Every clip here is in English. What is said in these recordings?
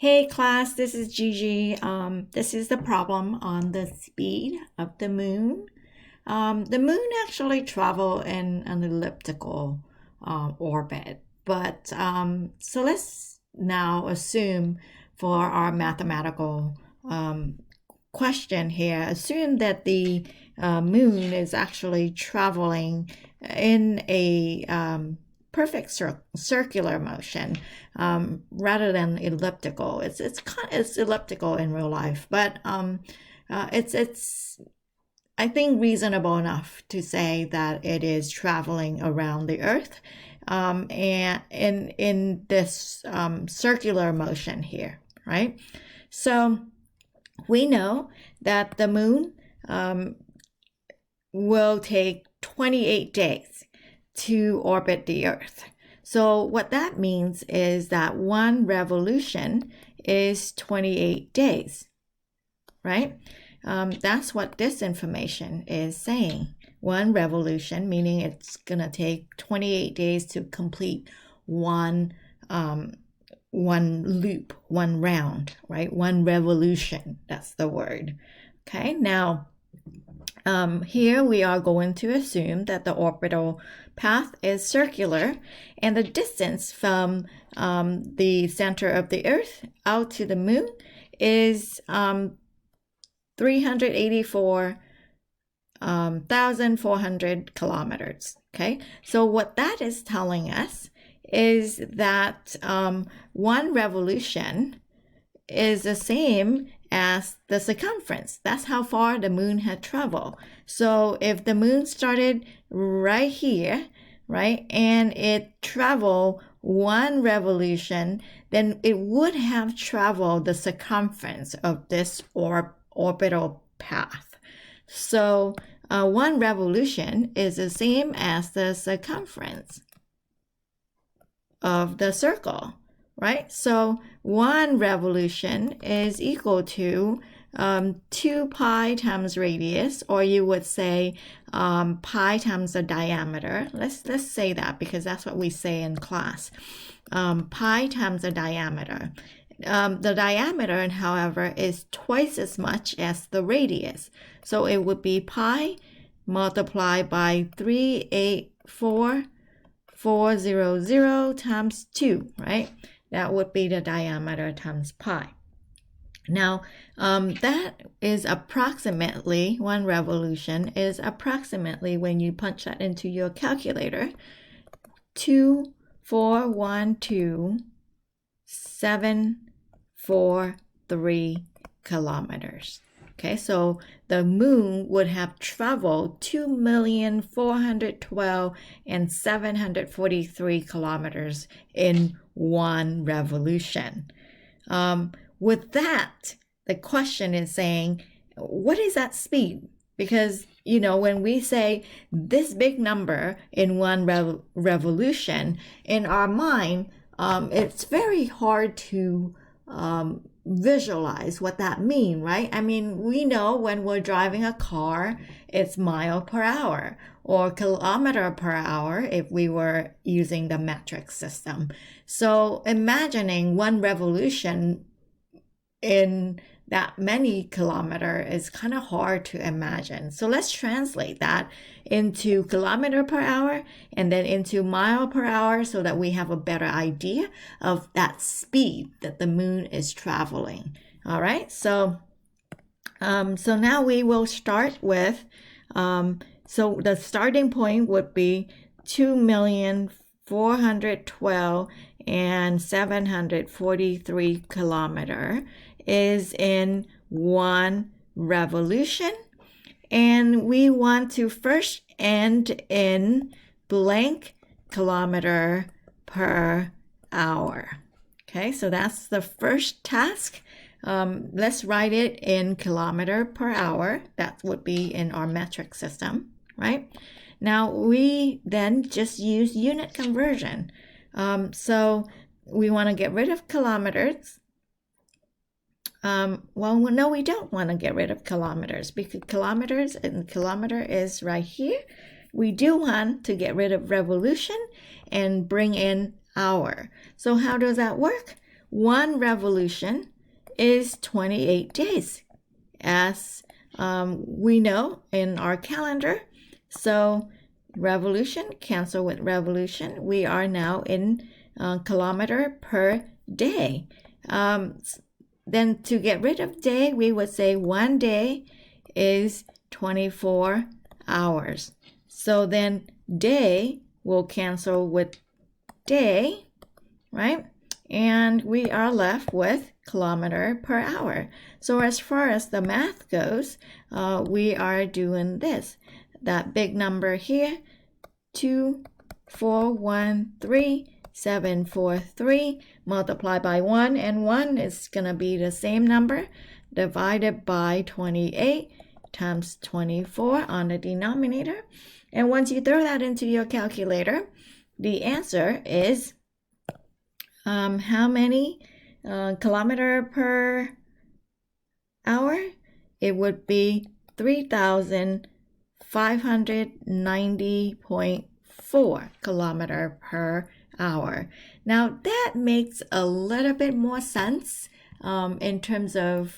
Hey class, this is Gigi. This is the problem on the speed of the moon. The moon actually travels in an elliptical orbit, but so let's now assume for our mathematical question here, assume that the moon is actually traveling in a perfect circular motion rather than elliptical. It's elliptical in real life, but it's I think reasonable enough to say that it is traveling around the Earth, and in this circular motion here, right? So we know that the moon will take 28 days to orbit the Earth. So what that means is that one revolution is 28 days, right? That's what this information is saying. One revolution, meaning it's gonna take 28 days to complete one loop, one round, right? One revolution, that's the word. Okay, now here we are going to assume that the orbital path is circular and the distance from the center of the Earth out to the moon is 384,400 kilometers. Okay, so what that is telling us is that one revolution is the same as the circumference. That's how far the moon had traveled. So if the moon started right here, right, and it traveled one revolution, then it would have traveled the circumference of this orbital path. So one revolution is the same as the circumference of the circle, right? So one revolution is equal to 2 pi times radius, or you would say pi times the diameter. Let's say that because that's what we say in class. Pi times the diameter. The diameter, however, is twice as much as the radius. So it would be pi multiplied by 384,400 times 2, right? That would be the diameter times pi. Now, that is approximately, one revolution is approximately, when you punch that into your calculator, 2412743 kilometers. Okay, so the moon would have traveled 2,412,743 kilometers in one revolution. With that, the question is saying, what is that speed? Because, you know, when we say this big number in one revolution, in our mind, it's very hard to visualize what that means, right? I mean, we know when we're driving a car, it's mile per hour or kilometer per hour if we were using the metric system. So imagining one revolution in that many kilometer is kind of hard to imagine. So let's translate that into kilometer per hour and then into mile per hour so that we have a better idea of that speed that the moon is traveling. All right, so now we will start with, so the starting point would be 2,412,743 kilometer is in one revolution, and we want to first end in blank kilometer per hour. Okay, so that's the first task. Let's write it in kilometer per hour. That would be in our metric system, right? Now we then just use unit conversion. So we want to get rid of kilometers. Well, no, we don't want to get rid of kilometers because kilometers and kilometer is right here. We do want to get rid of revolution and bring in hour. So how does that work? one revolution is 28 days, as we know in our calendar. So revolution, cancel with revolution. We are now in kilometer per day. Then to get rid of day, we would say one day is 24 hours. So then day will cancel with day, right? And we are left with kilometer per hour. So as far as the math goes, we are doing this. That big number here, 2413743 multiplied by 1, and 1 is going to be the same number divided by 28 times 24 on the denominator. And once you throw that into your calculator, the answer is how many kilometer per hour? It would be 3,590.4 kilometer per hour. Now that makes a little bit more sense in terms of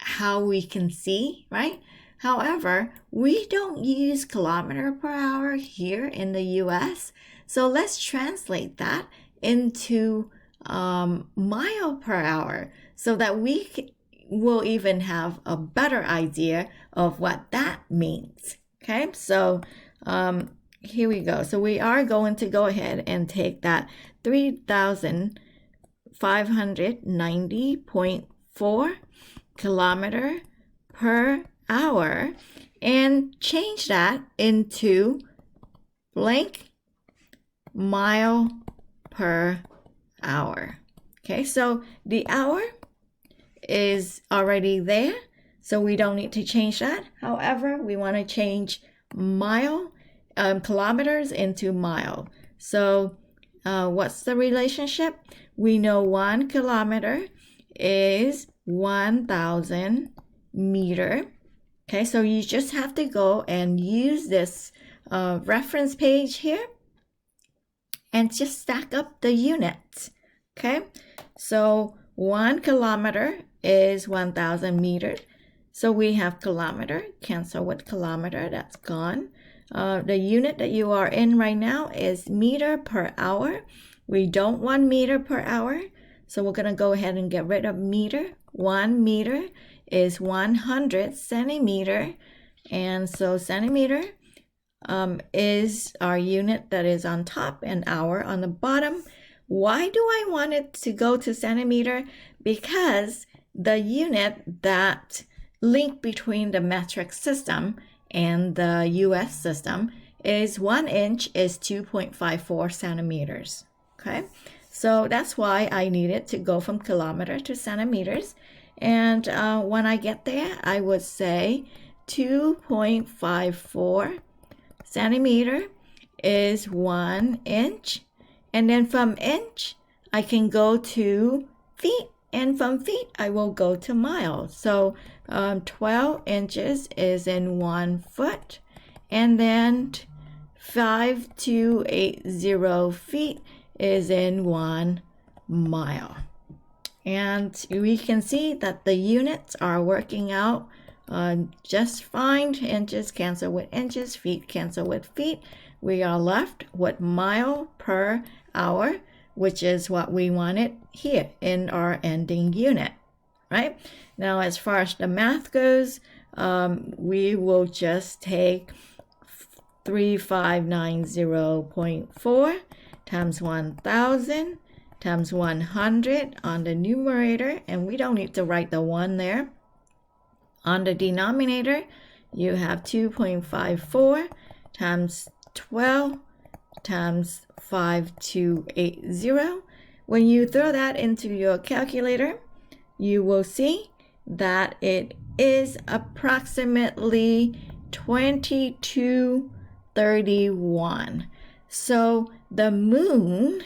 how we can see, right? However, we don't use kilometer per hour here in the US. So let's translate that into mile per hour so that we will even have a better idea of what that means. Okay, so here we go. So we are going to go ahead and take that 3,590.4 kilometer per hour and change that into blank mile per hour. Okay, so the hour is already there, so we don't need to change that. However, we want to change kilometers into mile. So what's the relationship? We know 1 kilometer is 1,000 meter. Okay, so you just have to go and use this reference page here and just stack up the units. Okay, so 1 kilometer is 1,000 meters. So we have kilometer, cancel with kilometer, that's gone. The unit that you are in right now is meter per hour. We don't want meter per hour, so we're going to go ahead and get rid of meter. 1 meter is 100 centimeter, and so centimeter is our unit that is on top and hour on the bottom. Why do I want it to go to centimeter? Because the unit that link between the metric system and the US system is 1 inch is 2.54 centimeters. Okay, so that's why I needed to go from kilometer to centimeters. And when I get there, I would say 2.54 centimeter is 1 inch. And then from inch, I can go to feet. And from feet, I will go to miles. So 12 inches is in 1 foot. And then 5,280 feet is in 1 mile. And we can see that the units are working out just fine. Inches cancel with inches, feet cancel with feet. We are left with mile per hour, which is what we wanted here in our ending unit, right? Now, as far as the math goes, we will just take 3590.4 times 1,000 times 100 on the numerator, and we don't need to write the 1 there. On the denominator, you have 2.54 times 12 times 5,280. When you throw that into your calculator, you will see that it is approximately 2231. So the moon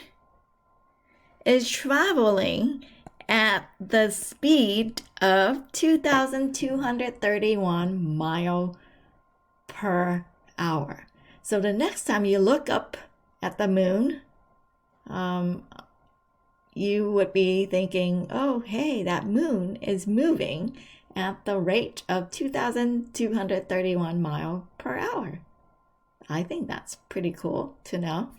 is traveling at the speed of 2,231 miles per hour. So the next time you look up at the moon, you would be thinking, oh, hey, that moon is moving at the rate of 2,231 miles per hour. I think that's pretty cool to know.